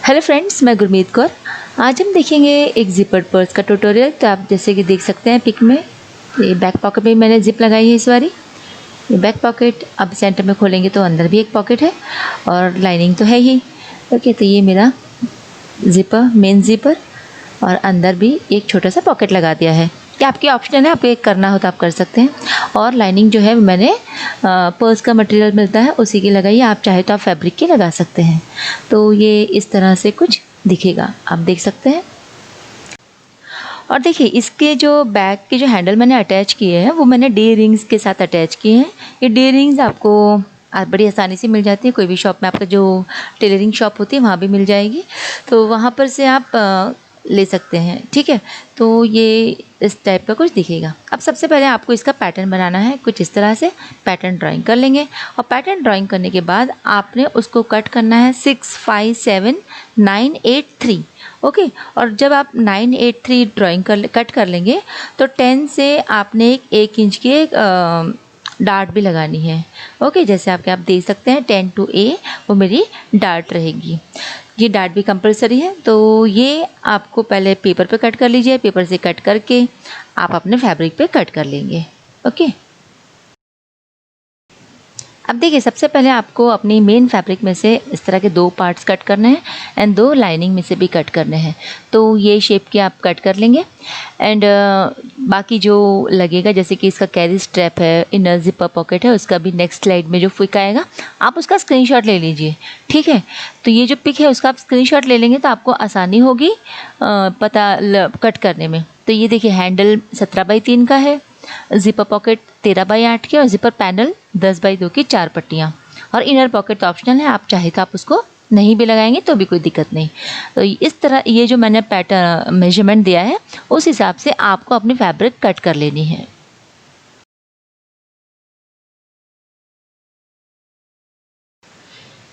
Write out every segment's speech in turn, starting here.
Hello friends, मैं गुरमीत कौर। आज हम देखेंगे एक जिपर पर्स का ट्यूटोरियल। तो आप जैसे कि देख सकते हैं पिक में, ये बैक पॉकेट में मैंने जिप लगाई है इस बारी। ये बैक पॉकेट, अब सेंटर में खोलेंगे तो अंदर भी एक पॉकेट है और लाइनिंग तो है ही। ओके, तो ये मेरा जिपर, मेन जिपर, और अंदर भी एक छोटा सा पॉकेट लगा दिया है। ये आपकी ऑप्शन है, आपको एक करना हो तो आप कर सकते हैं। और लाइनिंग जो है मैंने पर्स का मटेरियल मिलता है उसी की लगाई है। आप चाहे तो आप फैब्रिक की लगा सकते हैं। तो ये इस तरह से कुछ दिखेगा, आप देख सकते हैं। और देखिए, इसके जो बैक के जो हैंडल मैंने अटैच किए हैं वो मैंने डी रिंग्स के साथ अटैच किए हैं। ये डी रिंग्स आपको बड़ी आसानी से मिल जाती है। कोई भी शॉप में, आपका जो टेलरिंग शॉप होती है वहाँ भी मिल जाएगी, तो वहाँ पर से आप ले सकते हैं। ठीक है, तो ये इस टाइप का कुछ दिखेगा। अब सबसे पहले आपको इसका पैटर्न बनाना है। कुछ इस तरह से पैटर्न ड्राइंग कर लेंगे, और पैटर्न ड्राइंग करने के बाद आपने उसको कट करना है 6, 5, 7, 9, 8, 3। ओके, और जब आप 9, 8, 3 ड्राइंग कट कर लेंगे तो 10 से आपने एक इंच की एक डार्ट भी लगानी है। ओके, जैसे आप देख सकते हैं 10 to A वो मेरी डार्ट रहेगी। ये डार्ट भी कंपलसरी है, तो ये आपको पहले पेपर पे कट कर लीजिए। पेपर से कट करके आप अपने फैब्रिक पे कट कर लेंगे। ओके, अब देखिए, सबसे पहले आपको अपनी मेन फैब्रिक में से इस तरह के 2 पार्ट्स कट करने हैं एंड 2 लाइनिंग में से भी कट करने हैं। तो ये शेप के आप कट कर लेंगे। एंड बाकी जो लगेगा, जैसे कि इसका कैरी स्ट्रैप है, इनर जिपर पॉकेट है, उसका भी नेक्स्ट स्लाइड में जो पिक आएगा आप उसका स्क्रीनशॉट ले लीजिए। ठीक है, तो ये जो पिक है उसका आप स्क्रीनशॉट ले लेंगे तो आपको आसानी होगी कट करने में। तो ये देखिए, हैंडल 17x3 का है, जिपर पॉकेट 13x8 की, और जिपर पैनल 10x2 की 4 पट्टियाँ, और इनर पॉकेट ऑप्शनल है। आप चाहे तो आप उसको नहीं भी लगाएंगे तो भी कोई दिक्कत नहीं। तो इस तरह ये जो मैंने पैटर्न मेजरमेंट दिया है उस हिसाब से आपको अपनी फैब्रिक कट कर लेनी है।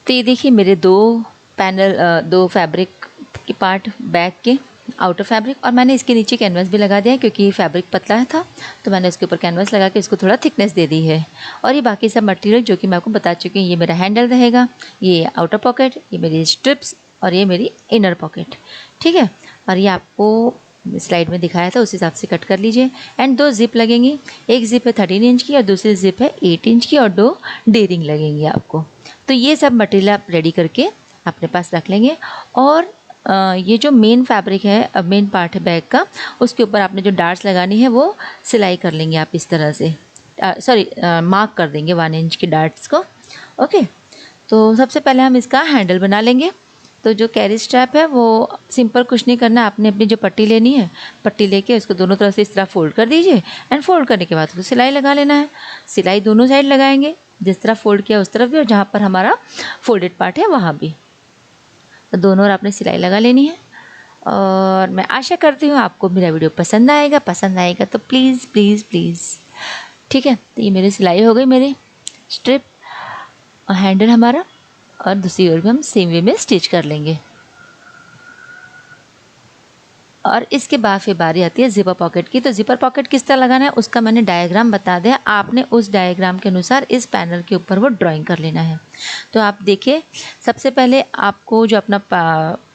तो ये देखिए, मेरे 2 फैब्रिक के पार्ट बैक के आउटर फैब्रिक, और मैंने इसके नीचे कैनवास भी लगा दिया है क्योंकि ये फैब्रिक पतला था, तो मैंने उसके ऊपर कैनवास लगा के इसको थोड़ा थिकनेस दे दी है। और ये बाकी सब मटेरियल जो कि मैं आपको बता चुकी हूँ, ये मेरा हैंडल रहेगा, ये आउटर पॉकेट, ये मेरी स्ट्रिप्स, और ये मेरी इनर पॉकेट। ठीक है, और ये आपको स्लाइड में दिखाया था उस हिसाब से कट कर लीजिए। एंड 2 जिप लगेंगी, एक जिप है 13 इंच की और दूसरी जिप है 8 इंच की, और 2 डी रिंग लगेंगी आपको। तो ये सब मटेरियल आप रेडी करके अपने पास रख लेंगे। और ये जो मेन फैब्रिक है, मेन पार्ट है बैक का, उसके ऊपर आपने जो डार्ट्स लगानी है वो सिलाई कर लेंगे आप इस तरह से, मार्क कर देंगे 1 इंच की डार्ट्स को। ओके, तो सबसे पहले हम इसका हैंडल बना लेंगे। तो जो कैरी स्ट्रैप है वो सिंपल कुछ नहीं करना, आपने अपनी जो पट्टी लेनी है, पट्टी लेके उसको दोनों तरफ से इस तरह फोल्ड कर दीजिए। एंड फोल्ड करने के बाद उसको सिलाई लगा लेना है। सिलाई दोनों साइड लगाएंगे, जिस तरह फोल्ड किया उस तरफ भी, और जहाँ पर हमारा फोल्डेड पार्ट है वहाँ भी। तो दोनों ओर आपने सिलाई लगा लेनी है। और मैं आशा करती हूँ आपको मेरा वीडियो पसंद आएगा तो प्लीज़ प्लीज़ प्लीज़। ठीक है, तो ये मेरी सिलाई हो गई, मेरी स्ट्रिप और हैंडल हमारा, और दूसरी ओर भी हम सेम वे में स्टिच कर लेंगे। और इसके बाद फिर बारी आती है जिपर पॉकेट की। तो जिपर पॉकेट किस तरह लगाना है उसका मैंने डायग्राम बता दिया, आपने उस डायग्राम के अनुसार इस पैनल के ऊपर वो ड्राइंग कर लेना है। तो आप देखिए, सबसे पहले आपको जो अपना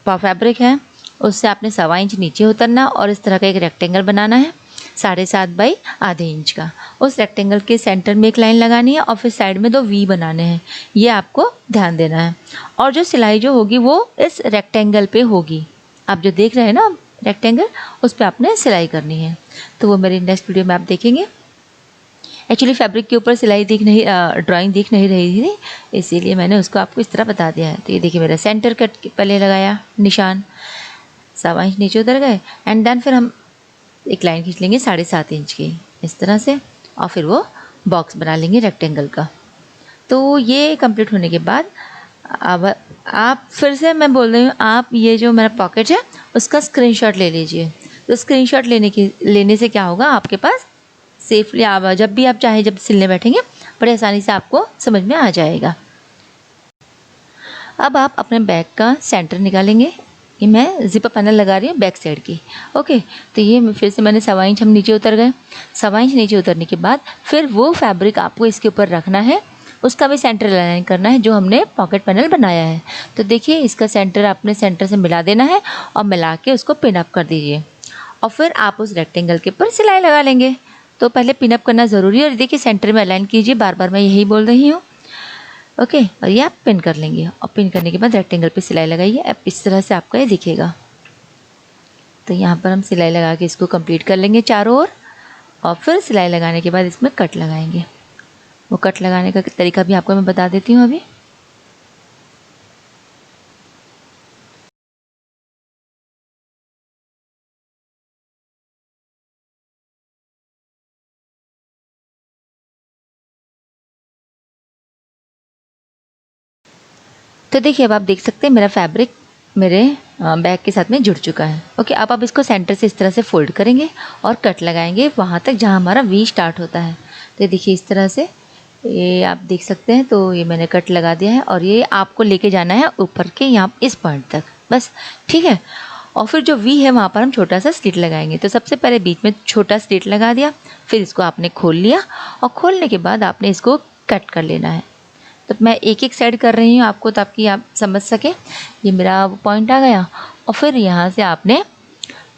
फैब्रिक है उससे आपने 1.25 इंच नीचे उतरना, और इस तरह का एक रेक्टेंगल बनाना है 7.5 बाई आधे इंच का। उस रेक्टेंगल के सेंटर में एक लाइन लगानी है, और फिर साइड में 2 वी बनाने हैं, ये आपको ध्यान देना है। और जो सिलाई जो होगी वो इस रेक्टेंगल पे होगी, आप जो देख रहे हैं ना रेक्टेंगल, उस पर आपने सिलाई करनी है। तो वो मेरी नेक्स्ट वीडियो में आप देखेंगे। एक्चुअली फैब्रिक के ऊपर सिलाई ड्राइंग दिख नहीं रही थी, इसीलिए मैंने उसको आपको इस तरह बता दिया है। तो ये देखिए, मेरा सेंटर कट पहले लगाया निशान, 1.25 इंच नीचे उतर गए, एंड देन फिर हम एक लाइन खींच लेंगे 7.5 इंच की इस तरह से, और फिर वो बॉक्स बना लेंगे रेक्टेंगल का। तो ये कंप्लीट होने के बाद अब आप फिर से, मैं बोल रही हूँ, आप ये जो मेरा पॉकेट है उसका स्क्रीनशॉट ले लीजिए। तो स्क्रीनशॉट लेने से क्या होगा, आपके पास सेफली आप जब भी आप चाहे जब सिलने बैठेंगे बड़े आसानी से आपको समझ में आ जाएगा। अब आप अपने बैक का सेंटर निकालेंगे। ये मैं जिपर पैनल लगा रही हूँ बैक साइड की। ओके, तो ये फिर से मैंने 1.25 इंच हम नीचे उतर गए। 1.25 इंच नीचे उतरने के बाद फिर वो फैब्रिक आपको इसके ऊपर रखना है उसका भी सेंटर अलाइन करना है जो हमने पॉकेट पैनल बनाया है। तो देखिए इसका सेंटर अपने सेंटर से मिला देना है और मिला के उसको पिन अप कर दीजिए और फिर आप उस रेक्टेंगल के ऊपर सिलाई लगा लेंगे। तो पहले पिन अप करना ज़रूरी है और देखिए सेंटर में अलाइन कीजिए, बार बार मैं यही बोल रही हूँ। ओके, और ये आप पिन कर लेंगे और पिन करने के बाद रेक्टेंगल पे सिलाई लगाइए। अब इस तरह से आपका ये दिखेगा। तो यहाँ पर हम सिलाई लगा के इसको कंप्लीट कर लेंगे चारों ओर और फिर सिलाई लगाने के बाद इसमें कट लगाएंगे। वो कट लगाने का तरीका भी आपको मैं बता देती हूँ अभी। तो देखिए अब आप देख सकते हैं मेरा फैब्रिक मेरे बैग के साथ में जुड़ चुका है। ओके, अब आप इसको सेंटर से इस तरह से फोल्ड करेंगे और कट लगाएंगे वहाँ तक जहाँ हमारा वी स्टार्ट होता है। तो देखिए इस तरह से ये आप देख सकते हैं। तो ये मैंने कट लगा दिया है और ये आपको लेके जाना है ऊपर के यहाँ इस पॉइंट तक, बस ठीक है। और फिर जो वी है वहाँ पर हम छोटा सा स्लिट लगाएंगे। तो सबसे पहले बीच में छोटा स्लिट लगा दिया, फिर इसको आपने खोल लिया और खोलने के बाद आपने इसको कट कर लेना है। तो मैं एक एक साइड कर रही हूँ आपको ताकि आप समझ सकें। ये मेरा पॉइंट आ गया और फिर यहाँ से आपने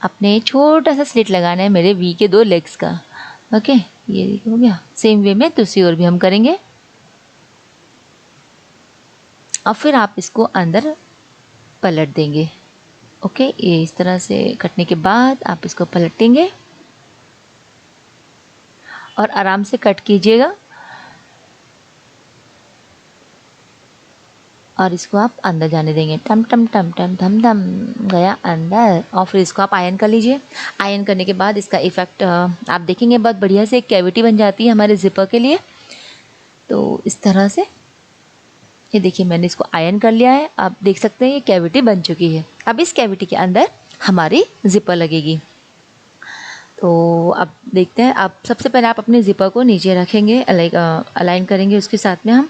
अपने छोटा सा स्लिट लगाना है मेरे वी के 2 लेग्स का। ओके, ये हो गया। सेम वे में दूसरी ओर भी हम करेंगे और फिर आप इसको अंदर पलट देंगे। ओके, ये इस तरह से कटने के बाद आप इसको पलटेंगे और आराम से कट कीजिएगा और इसको आप अंदर जाने देंगे। टम टम टम टम धम धम गया अंदर। और फिर इसको आप आयरन कर लीजिए। आयरन करने के बाद इसका इफ़ेक्ट आप देखेंगे बहुत बढ़िया से एक कैविटी बन जाती है हमारे ज़िपर के लिए। तो इस तरह से ये देखिए मैंने इसको आयरन कर लिया है। आप देख सकते हैं ये कैविटी बन चुकी है। अब इस कैविटी के अंदर हमारी ज़िपर लगेगी। तो अब देखते हैं। आप सबसे पहले आप अपने ज़िपर को नीचे रखेंगे, अलाइन करेंगे उसके साथ में हम।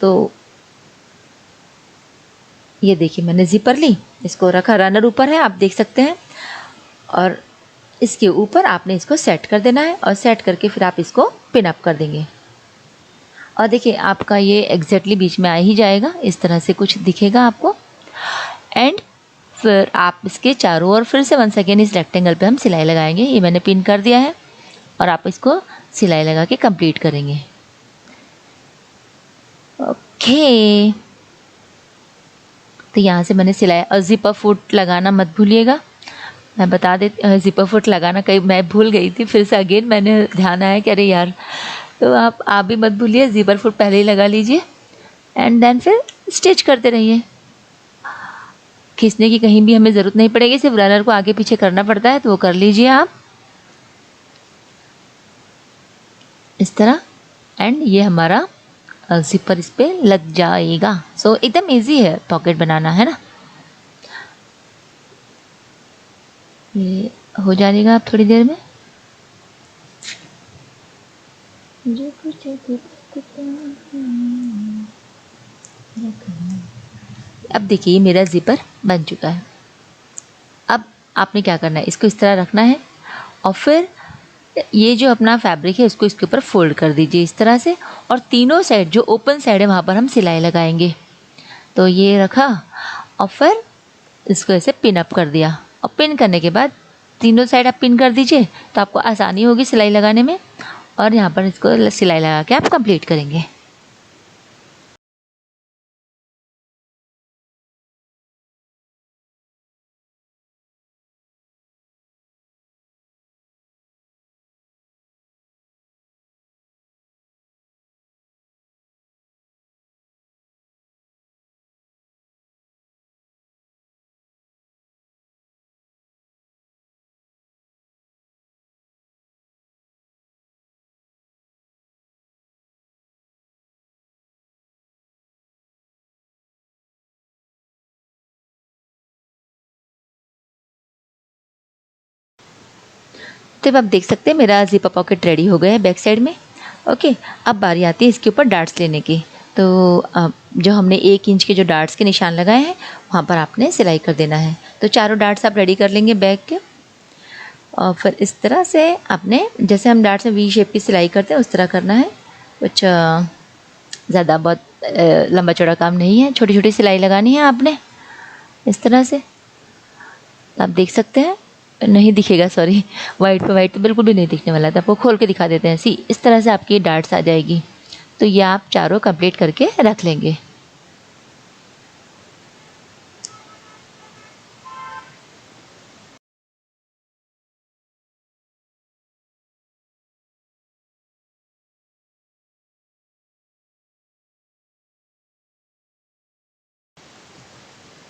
तो ये देखिए मैंने ज़िपर ली, इसको रखा, रनर ऊपर है आप देख सकते हैं। और इसके ऊपर आपने इसको सेट कर देना है और सेट करके फिर आप इसको पिन अप कर देंगे। और देखिए आपका ये एग्जैक्टली बीच में आ ही जाएगा, इस तरह से कुछ दिखेगा आपको। एंड फिर आप इसके चारों ओर फिर से वंस अगेन इस रेक्टेंगल पे हम सिलाई लगाएंगे। ये मैंने पिन कर दिया है और आप इसको सिलाई लगा के कंप्लीट करेंगे। ओके, तो यहाँ से मैंने सिलाई और ज़िपर फुट लगाना मत भूलिएगा। मैं बता देती, ज़िपर फुट लगाना कहीं मैं भूल गई थी, फिर से अगेन मैंने ध्यान आया कि अरे यार। तो आप भी मत भूलिए, ज़िपर फुट पहले ही लगा लीजिए एंड देन फिर स्टिच करते रहिए। खींचने की कहीं भी हमें ज़रूरत नहीं पड़ेगी, सिर्फ रनर को आगे पीछे करना पड़ता है, तो वो कर लीजिए आप इस तरह। एंड ये हमारा ज़िपर इस पे लग जाएगा। सो एकदम इजी है पॉकेट बनाना, है ना। ये हो जाएगा आप थोड़ी देर में। अब देखिए मेरा ज़िपर बन चुका है। अब आपने क्या करना है, इसको इस तरह रखना है और फिर ये जो अपना फैब्रिक है इसको इसके ऊपर फोल्ड कर दीजिए इस तरह से। और तीनों साइड जो ओपन साइड है वहाँ पर हम सिलाई लगाएंगे। तो ये रखा और फिर इसको ऐसे पिन अप कर दिया और पिन करने के बाद तीनों साइड आप पिन कर दीजिए तो आपको आसानी होगी सिलाई लगाने में। और यहाँ पर इसको सिलाई लगा के आप कंप्लीट करेंगे। तो अब आप देख सकते हैं मेरा ज़िपर पॉकेट रेडी हो गया है बैक साइड में। ओके, अब बारी आती है इसके ऊपर डार्ट्स लेने की। तो जो हमने 1 इंच के जो डार्ट्स के निशान लगाए हैं वहाँ पर आपने सिलाई कर देना है। तो चारों डार्ट्स आप रेडी कर लेंगे बैक के और फिर इस तरह से आपने, जैसे हम डार्ट्स में वी शेप की सिलाई करते हैं उस तरह करना है। कुछ ज़्यादा बहुत लंबा चौड़ा काम नहीं है, छोटी छोटी सिलाई लगानी है आपने इस तरह से। आप देख सकते हैं, नहीं दिखेगा सॉरी, वाइट पे वाइट तो बिल्कुल भी नहीं दिखने वाला था, आपको खोल के दिखा देते हैं। इस तरह से आपकी डार्ट्स आ जाएगी। तो ये आप चारों कंप्लीट करके रख लेंगे।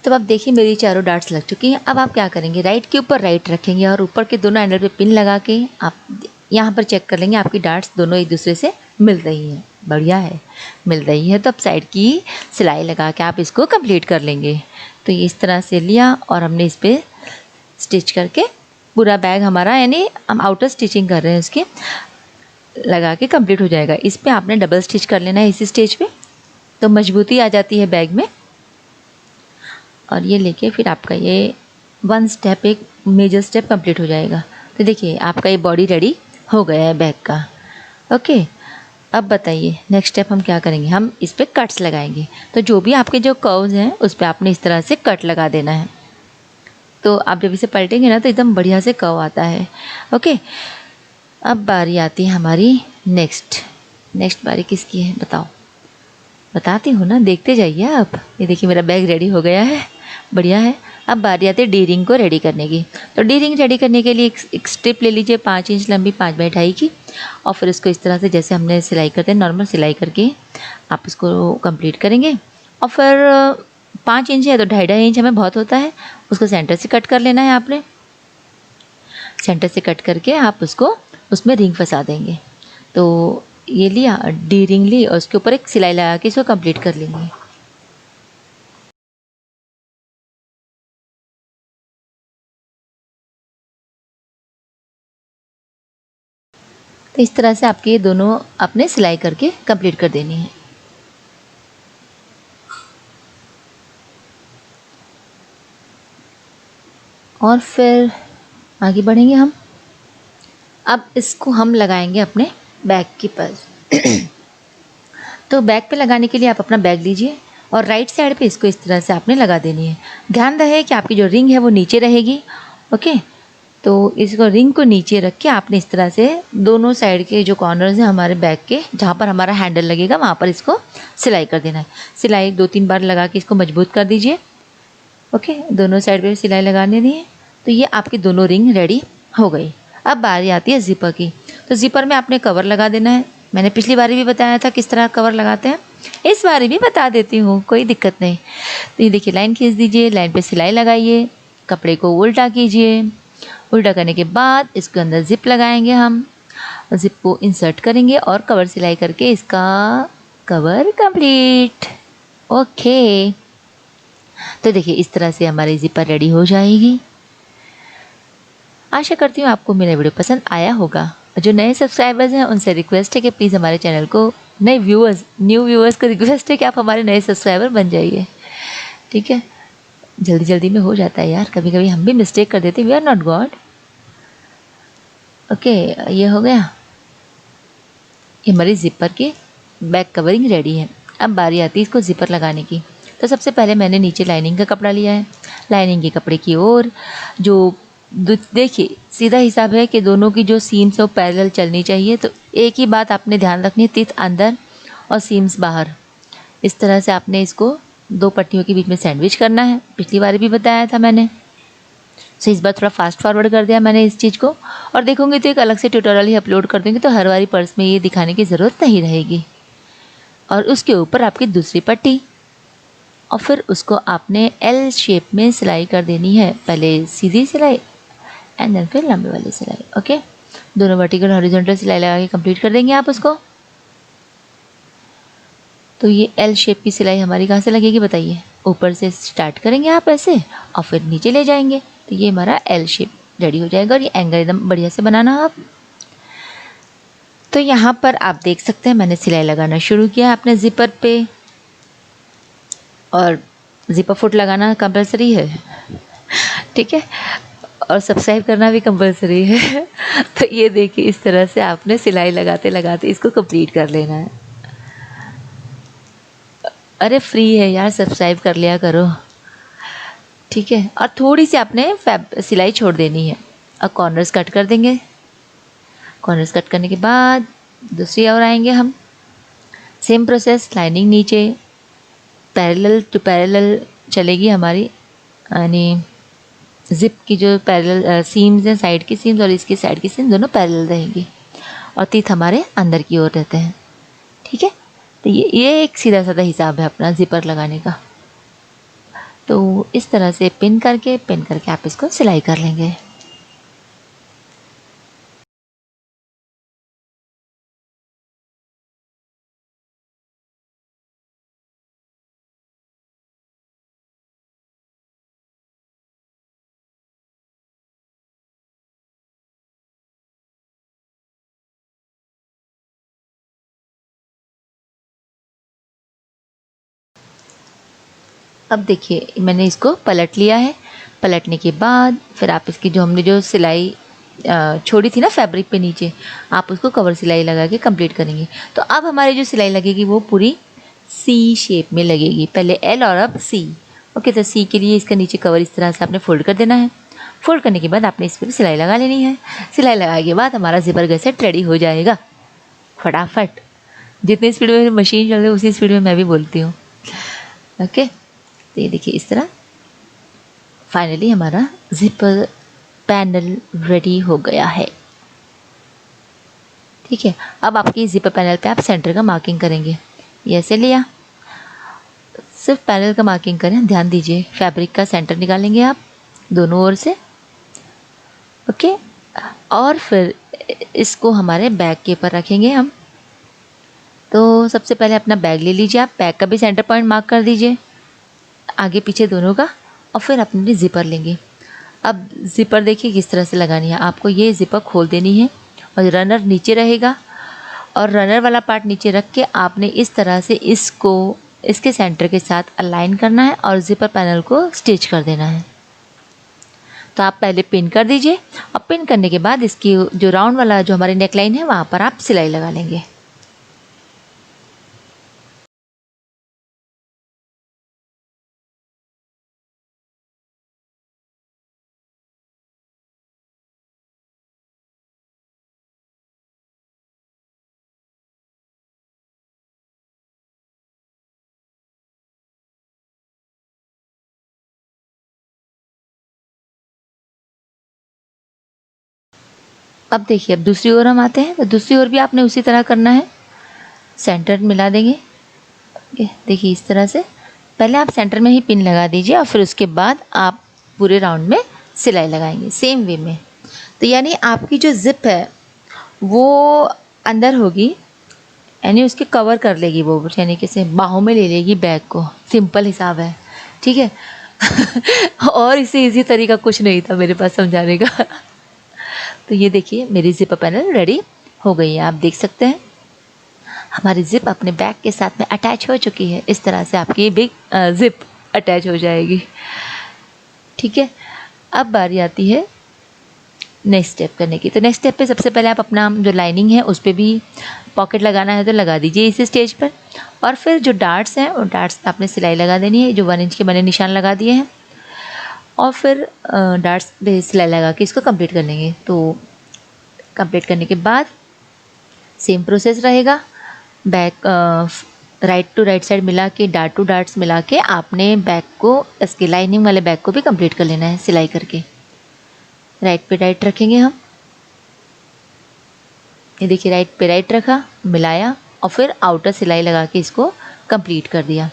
तो अब देखिए मेरी चारों डार्ट्स लग चुकी हैं। अब आप क्या करेंगे, राइट के ऊपर राइट रखेंगे और ऊपर के दोनों एंगल पे पिन लगा के आप यहाँ पर चेक कर लेंगे आपकी डार्ट्स दोनों एक दूसरे से मिल रही हैं। बढ़िया है, मिल रही है। तो अब साइड की सिलाई लगा के आप इसको कंप्लीट कर लेंगे। तो ये इस तरह से लिया और हमने इस पर स्टिच करके पूरा बैग हमारा, यानी हम आउटर स्टिचिंग कर रहे हैं, उसके लगा के कंप्लीट हो जाएगा। इस पर आपने डबल स्टिच कर लेना है इसी स्टेज पे, तो मजबूती आ जाती है बैग में। और ये लेके फिर आपका ये वन स्टेप, एक मेजर स्टेप कंप्लीट हो जाएगा। तो देखिए आपका ये बॉडी रेडी हो गया है बैग का। ओके, अब बताइए नेक्स्ट स्टेप हम क्या करेंगे। हम इस पर कट्स लगाएंगे। तो जो भी आपके जो कर्व्स हैं उस पर आपने इस तरह से कट लगा देना है। तो आप जब इसे पलटेंगे ना तो एकदम बढ़िया से कर्व आता है। ओके, अब बारी आती है हमारी नेक्स्ट बारी किसकी है बताओ। बताती हूँ ना, देखते जाइए आप। ये देखिए मेरा बैग रेडी हो गया है, बढ़िया है। अब बारी आती है डी रिंग को रेडी करने की। तो डी रिंग रेडी करने के लिए एक स्ट्रिप ले लीजिए 5 इंच लंबी, 5x2.5 की, और फिर उसको इस तरह से जैसे हमने सिलाई करते हैं नॉर्मल सिलाई करके आप इसको कंप्लीट करेंगे। और फिर 5 इंच है तो 2.5 इंच हमें बहुत होता है, उसको सेंटर से कट कर लेना है आपने। सेंटर से कट करके आप उसको उसमें रिंग फंसा देंगे। तो ये लिया, डी रिंग ली और उसके ऊपर एक सिलाई लगा के इसको कंप्लीट कर लेंगे। तो इस तरह से आपके ये दोनों आपने सिलाई करके कंप्लीट कर देनी है। और फिर आगे बढ़ेंगे हम। अब इसको हम लगाएंगे अपने बैग के पास। तो बैग पे लगाने के लिए आप अपना बैग लीजिए और राइट साइड पे इसको इस तरह से आपने लगा देनी है। ध्यान रहे कि आपकी जो रिंग है वो नीचे रहेगी। ओके, तो इसको रिंग को नीचे रख के आपने इस तरह से दोनों साइड के जो कॉर्नर्स हैं हमारे बैग के, जहाँ पर हमारा हैंडल लगेगा वहाँ पर इसको सिलाई कर देना है। सिलाई 2-3 बार लगा के इसको मजबूत कर दीजिए। ओके, दोनों साइड पे सिलाई लगाने दी है। तो ये आपकी दोनों रिंग रेडी हो गई। अब बारी आती है ज़िपर की। तो ज़िपर में आपने कवर लगा देना है। मैंने पिछली बारी भी बताया था किस तरह कवर लगाते हैं, इस बारी भी बता देती हूँ, कोई दिक्कत नहीं। तो ये देखिए लाइन खींच दीजिए, लाइन पे सिलाई लगाइए, कपड़े को उल्टा कीजिए। उल्टा करने के बाद इसके अंदर ज़िप लगाएंगे हम, ज़िप को इंसर्ट करेंगे और कवर सिलाई करके इसका कवर कंप्लीट। ओके, तो देखिए इस तरह से हमारी ज़िपर रेडी हो जाएगी। आशा करती हूँ आपको मेरा वीडियो पसंद आया होगा। जो नए सब्सक्राइबर्स हैं उनसे रिक्वेस्ट है कि प्लीज़ हमारे चैनल को, न्यू व्यूअर्स को रिक्वेस्ट है कि आप हमारे नए सब्सक्राइबर बन जाइए। ठीक है, जल्दी जल्दी में हो जाता है यार, कभी कभी हम भी मिस्टेक कर देते हैं, we are not God. Okay, ये हो गया, ये हमारी ज़िपर की बैक कवरिंग रेडी है। अब बारी आती है इसको ज़िपर लगाने की। तो सबसे पहले मैंने नीचे लाइनिंग का कपड़ा लिया है। लाइनिंग के कपड़े की ओर जो देखिए सीधा हिसाब है कि दोनों की जो सीम्स है वो पैरेलल चलनी चाहिए। तो एक ही बात आपने ध्यान रखनी है, तीत अंदर और सीम्स बाहर। इस तरह से आपने इसको 2 पट्टियों के बीच में सैंडविच करना है। पिछली बार भी बताया था मैंने, सो इस बार थोड़ा फास्ट फॉरवर्ड कर दिया मैंने इस चीज़ को। और देखोगे तो एक अलग से ट्यूटोरियल ही अपलोड कर देंगे, तो हर बारी पर्स में ये दिखाने की ज़रूरत नहीं रहेगी। और उसके ऊपर आपकी दूसरी पट्टी, और फिर उसको आपने एल शेप में सिलाई कर देनी है। पहले सीधी सिलाई एंड देन फिर लंबे वाली सिलाई। ओके, दोनों वर्टिकल हॉरिजॉन्टल सिलाई लगा के कंप्लीट कर देंगे आप उसको। तो ये एल शेप की सिलाई हमारी कहाँ से लगेगी बताइए, ऊपर से स्टार्ट करेंगे आप ऐसे और फिर नीचे ले जाएंगे। तो ये हमारा एल शेप रेडी हो जाएगा। और ये एंगल एकदम बढ़िया से बनाना आप। तो यहाँ पर आप देख सकते हैं मैंने सिलाई लगाना शुरू किया अपने ज़िपर पे, और ज़िपर फुट लगाना कंपलसरी है, ठीक है, और सब्सक्राइब करना भी कंपलसरी है। तो ये देखिए इस तरह से आपने सिलाई लगाते लगाते इसको कंप्लीट कर लेना है। अरे फ्री है यार, सब्सक्राइब कर लिया करो, ठीक है। और थोड़ी सी आपने सिलाई छोड़ देनी है। अब कॉर्नर्स कट कर देंगे। कॉर्नर्स कट करने के बाद दूसरी ओर आएंगे हम। सेम प्रोसेस, लाइनिंग नीचे पैरेलल टू पैरेलल चलेगी हमारी, यानी ज़िप की जो पैरेलल सीम्स हैं, साइड की सीम्स और इसकी साइड की सीम दोनों पैरेलल रहेंगी और तीत हमारे अंदर की ओर रहते हैं, ठीक है। तो ये एक सीधा साधा हिसाब है अपना ज़िपर लगाने का। तो इस तरह से पिन करके आप इसको सिलाई कर लेंगे। अब देखिए मैंने इसको पलट लिया है। पलटने के बाद फिर आप इसकी जो हमने जो सिलाई छोड़ी थी ना फैब्रिक पे नीचे, आप उसको कवर सिलाई लगा के कंप्लीट करेंगे। तो अब हमारी जो सिलाई लगेगी वो पूरी सी शेप में लगेगी, पहले एल और अब सी। ओके, तो सी के लिए इसका नीचे कवर इस तरह से आपने फोल्ड कर देना है। फोल्ड करने के बाद आपने इस पर सिलाई लगा लेनी है। सिलाई लगाने के बाद हमारा ज़िपर गैसेट रेडी हो जाएगा फटाफट। जितनी स्पीड में मशीन चल रही है उसी स्पीड में मैं भी बोलती हूँ। ओके, तो ये देखिए इस तरह फाइनली हमारा ज़िपर पैनल रेडी हो गया है, ठीक है। अब आपकी ज़िपर पैनल पे आप सेंटर का मार्किंग करेंगे। ये ऐसे लिया, सिर्फ पैनल का मार्किंग करें, ध्यान दीजिए। फैब्रिक का सेंटर निकालेंगे आप दोनों ओर से, ओके। और फिर इसको हमारे बैक के ऊपर रखेंगे हम। तो सबसे पहले अपना बैग ले लीजिए, आप बैग का भी सेंटर पॉइंट मार्क कर दीजिए, आगे पीछे दोनों का। और फिर अपनी ज़िपर लेंगे। अब ज़िपर देखिए किस तरह से लगानी है आपको। ये ज़िपर खोल देनी है और रनर नीचे रहेगा, और रनर वाला पार्ट नीचे रख के आपने इस तरह से इसको इसके सेंटर के साथ अलाइन करना है और ज़िपर पैनल को स्टिच कर देना है। तो आप पहले पिन कर दीजिए, और पिन करने के बाद इसकी जो राउंड वाला जो हमारी नेकलाइन है वहाँ पर आप सिलाई लगा लेंगे। अब देखिए, अब दूसरी ओर हम आते हैं। तो दूसरी ओर भी आपने उसी तरह करना है, सेंटर मिला देंगे। देखिए इस तरह से पहले आप सेंटर में ही पिन लगा दीजिए और फिर उसके बाद आप पूरे राउंड में सिलाई लगाएंगे सेम वे में। तो यानी आपकी जो ज़िप है वो अंदर होगी, यानी उसके कवर कर लेगी वो, यानी कि बाहों में ले लेगी बैग को। सिंपल हिसाब है, ठीक है। और इससे इजी तरीका कुछ नहीं था मेरे पास समझाने का। तो ये देखिए मेरी ज़िप पैनल रेडी हो गई है। आप देख सकते हैं हमारी ज़िप अपने बैग के साथ में अटैच हो चुकी है। इस तरह से आपकी बिग ज़िप अटैच हो जाएगी, ठीक है। अब बारी आती है नेक्स्ट स्टेप करने की। तो नेक्स्ट स्टेप पे सबसे पहले आप अपना जो लाइनिंग है उस पर भी पॉकेट लगाना है तो लगा दीजिए इसी स्टेज पर। और फिर जो डार्ट्स हैं उन डार्ट्स पे आपने सिलाई लगा देनी है, जो 1 इंच के मैंने निशान लगा दिए हैं। और फिर डार्ट्स पे सिलाई लगा के इसको कंप्लीट कर लेंगे। तो कंप्लीट करने के बाद सेम प्रोसेस रहेगा। Back right to right side मिला के, डार्ट टू डार्ट्स मिला के आपने बैक को, इसके लाइनिंग वाले बैक को भी कंप्लीट कर लेना है सिलाई करके। राइट पे राइट रखेंगे हम। ये देखिए राइट पे राइट रखा, मिलाया और फिर आउटर सिलाई लगा के इसको कंप्लीट कर दिया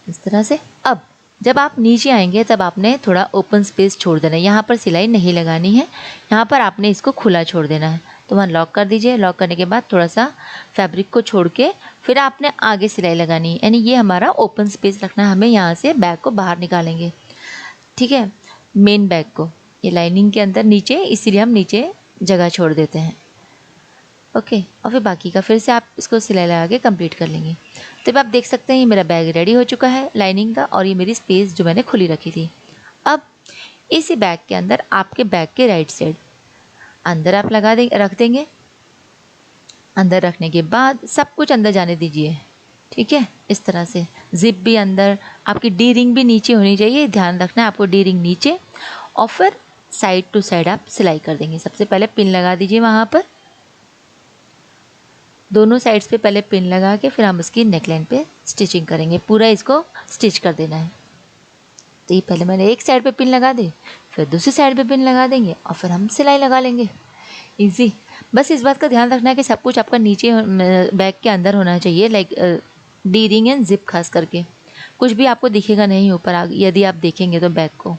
इस तरह से। अब जब आप नीचे आएंगे तब आपने थोड़ा ओपन स्पेस छोड़ देना है, यहाँ पर सिलाई नहीं लगानी है, यहाँ पर आपने इसको खुला छोड़ देना है। तो वहाँ लॉक कर दीजिए। लॉक करने के बाद थोड़ा सा फैब्रिक को छोड़ के फिर आपने आगे सिलाई लगानी है, यानी ये हमारा ओपन स्पेस रखना है हमें। यहाँ से बैग को बाहर निकालेंगे, ठीक है, मेन बैग को ये लाइनिंग के अंदर नीचे, इसीलिए हम नीचे जगह छोड़ देते हैं, ओके। और फिर बाकी का फिर से आप इसको सिलाई लगा के कंप्लीट कर लेंगे। तो अब आप देख सकते हैं ये मेरा बैग रेडी हो चुका है लाइनिंग का, और ये मेरी स्पेस जो मैंने खुली रखी थी। अब इसी बैग के अंदर आपके बैग के राइट साइड अंदर आप लगा रख देंगे, अंदर रखने के बाद सब कुछ अंदर जाने दीजिए, ठीक है। इस तरह से जिप भी अंदर, आपकी डी रिंग भी नीचे होनी चाहिए, ध्यान रखना है आपको डी रिंग नीचे। और फिर साइड टू साइड आप सिलाई कर देंगे। सबसे पहले पिन लगा दीजिए वहाँ पर, दोनों साइड्स पे पहले पिन लगा के फिर हम उसकी नेकलाइन पे स्टिचिंग करेंगे। पूरा इसको स्टिच कर देना है। तो ये पहले मैंने एक साइड पे पिन लगा दी, फिर दूसरी साइड पे पिन लगा देंगे और फिर हम सिलाई लगा लेंगे। इजी। बस इस बात का ध्यान रखना है कि सब कुछ आपका नीचे बैग के अंदर होना चाहिए, like D ring and zip खास करके। कुछ भी आपको दिखेगा नहीं ऊपर आगे यदि आप देखेंगे तो बैग को,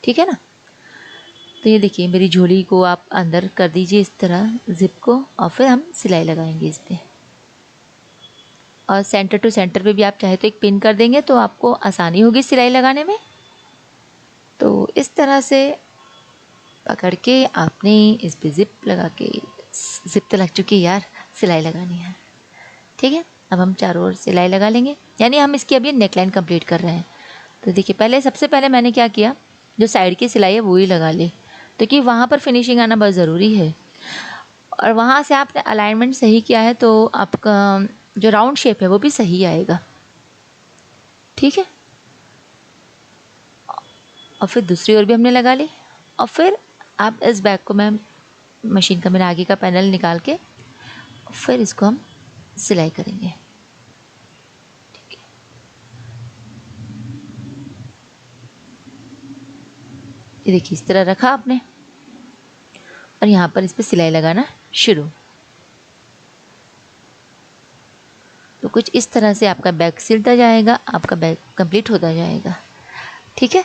ठीक है ना। तो ये देखिए मेरी झोली को आप अंदर कर दीजिए इस तरह जिप को, और फिर हम सिलाई लगाएंगे इस पर। और सेंटर टू सेंटर पे भी आप चाहे तो एक पिन कर देंगे तो आपको आसानी होगी सिलाई लगाने में। तो इस तरह से पकड़ के आपने इस पे जिप लगा के, जिप तो लग चुकी है यार, सिलाई लगानी है, ठीक है। अब हम चारों ओर सिलाई लगा लेंगे, यानी हम इसकी अभी नेकलाइन कंप्लीट कर रहे हैं। तो देखिए पहले सबसे पहले मैंने क्या किया, जो साइड की सिलाई है वो ही लगा ली, तो कि वहाँ पर फिनिशिंग आना बहुत ज़रूरी है। और वहाँ से आपने अलाइनमेंट सही किया है तो आपका जो राउंड शेप है वो भी सही आएगा, ठीक है। और फिर दूसरी ओर भी हमने लगा ली। और फिर आप इस बैग को, मैं मशीन का मेरा आगे का पैनल निकाल के फिर इसको हम सिलाई करेंगे, ठीक है। ये देखिए इस तरह रखा आपने और यहाँ पर इस पर सिलाई लगाना शुरू। तो कुछ इस तरह से आपका बैग सिलता जाएगा, आपका बैग कंप्लीट होता जाएगा, ठीक है।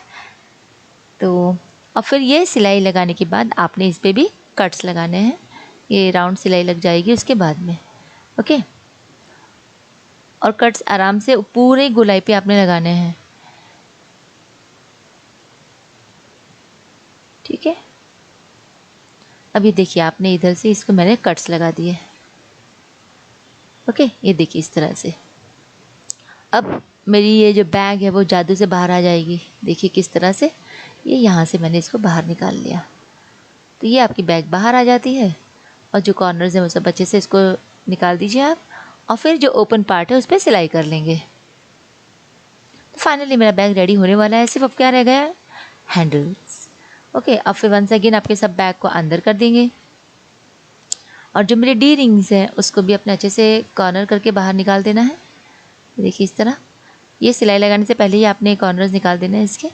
तो और फिर ये सिलाई लगाने के बाद आपने इस पर भी कट्स लगाने हैं, ये राउंड सिलाई लग जाएगी उसके बाद में, ओके। और कट्स आराम से पूरे गोलाई पे आपने लगाने हैं, ठीक है। अभी देखिए आपने इधर से इसको मैंने कट्स लगा दिए, ओके। ये देखिए इस तरह से अब मेरी ये जो बैग है वो जादू से बाहर आ जाएगी। देखिए किस तरह से, ये यहाँ से मैंने इसको बाहर निकाल लिया, तो ये आपकी बैग बाहर आ जाती है। और जो कॉर्नर्स हैं वो सब अच्छे से इसको निकाल दीजिए आप, और फिर जो ओपन पार्ट है उस पर सिलाई कर लेंगे। तो फाइनली मेरा बैग रेडी होने वाला है। सिर्फ अब क्या रह गया है, हैंडल्स, ओके। अब फिर वंस अगेन आपके सब बैग को अंदर कर देंगे। और जो मेरे डी रिंग्स हैं उसको भी अपने अच्छे से कॉर्नर करके बाहर निकाल देना है। देखिए इस तरह, ये सिलाई लगाने से पहले ही आपने कॉर्नर्स निकाल देना है इसके।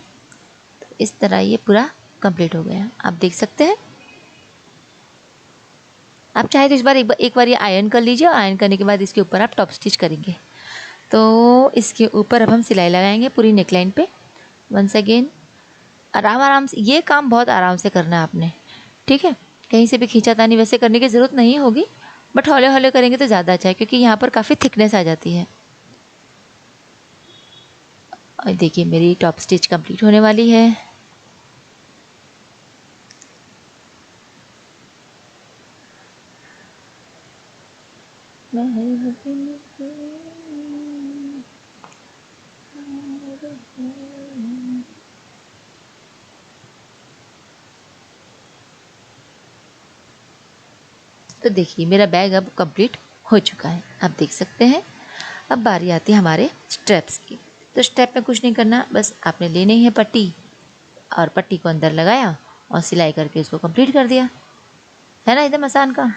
तो इस तरह ये पूरा कंप्लीट हो गया, आप देख सकते हैं। आप चाहे तो इस बार एक बार ये आयरन कर लीजिए, और आयरन करने के बाद इसके ऊपर आप टॉप स्टिच करेंगे। तो इसके ऊपर अब हम सिलाई लगाएंगे पूरी नेकलाइन पे। वंस अगेन आराम से, ये काम बहुत आराम से करना है आपने, ठीक है। कहीं से भी खींचातानी वैसे करने की ज़रूरत नहीं होगी, बट हौले हौले करेंगे तो ज़्यादा अच्छा है, क्योंकि यहाँ पर काफ़ी थिकनेस आ जाती है। और देखिए मेरी टॉप स्टिच कंप्लीट होने वाली है। तो देखिए मेरा बैग अब कंप्लीट हो चुका है, आप देख सकते हैं। अब बारी आती है हमारे स्ट्रैप्स की। तो स्ट्रैप में कुछ नहीं करना, बस आपने लेनी है पट्टी, और पट्टी को अंदर लगाया और सिलाई करके इसको कंप्लीट कर दिया, है ना एकदम आसान काम।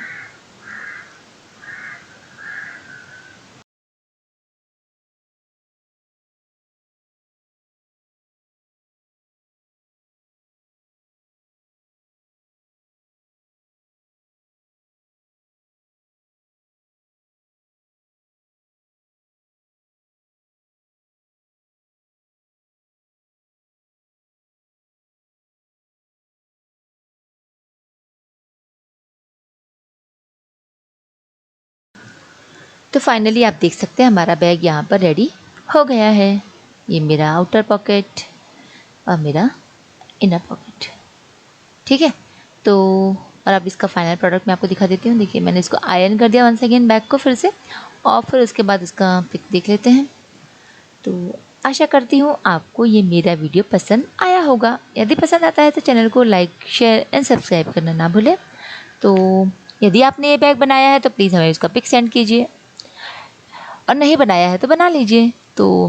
तो फाइनली आप देख सकते हैं हमारा बैग यहाँ पर रेडी हो गया है। ये मेरा आउटर पॉकेट और मेरा इनर पॉकेट, ठीक है। तो और अब इसका फाइनल प्रोडक्ट मैं आपको दिखा देती हूँ। देखिए मैंने इसको आयरन कर दिया वंस अगेन बैग को फिर से, और फिर उसके बाद इसका पिक देख लेते हैं। तो आशा करती हूँ आपको ये मेरा वीडियो पसंद आया होगा। यदि पसंद आता है तो चैनल को लाइक, शेयर एंड सब्सक्राइब करना ना भूलें। तो यदि आपने ये बैग बनाया है तो प्लीज़ हमें उसका पिक सेंड कीजिए, और नहीं बनाया है तो बना लीजिए। तो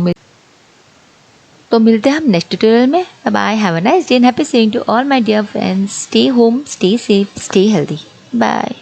मिलते हैं हम नेक्स्ट ट्यूटोरियल में। Bye, have a nice day and happy seeing to all my dear friends. Stay home, stay safe, stay healthy. Bye.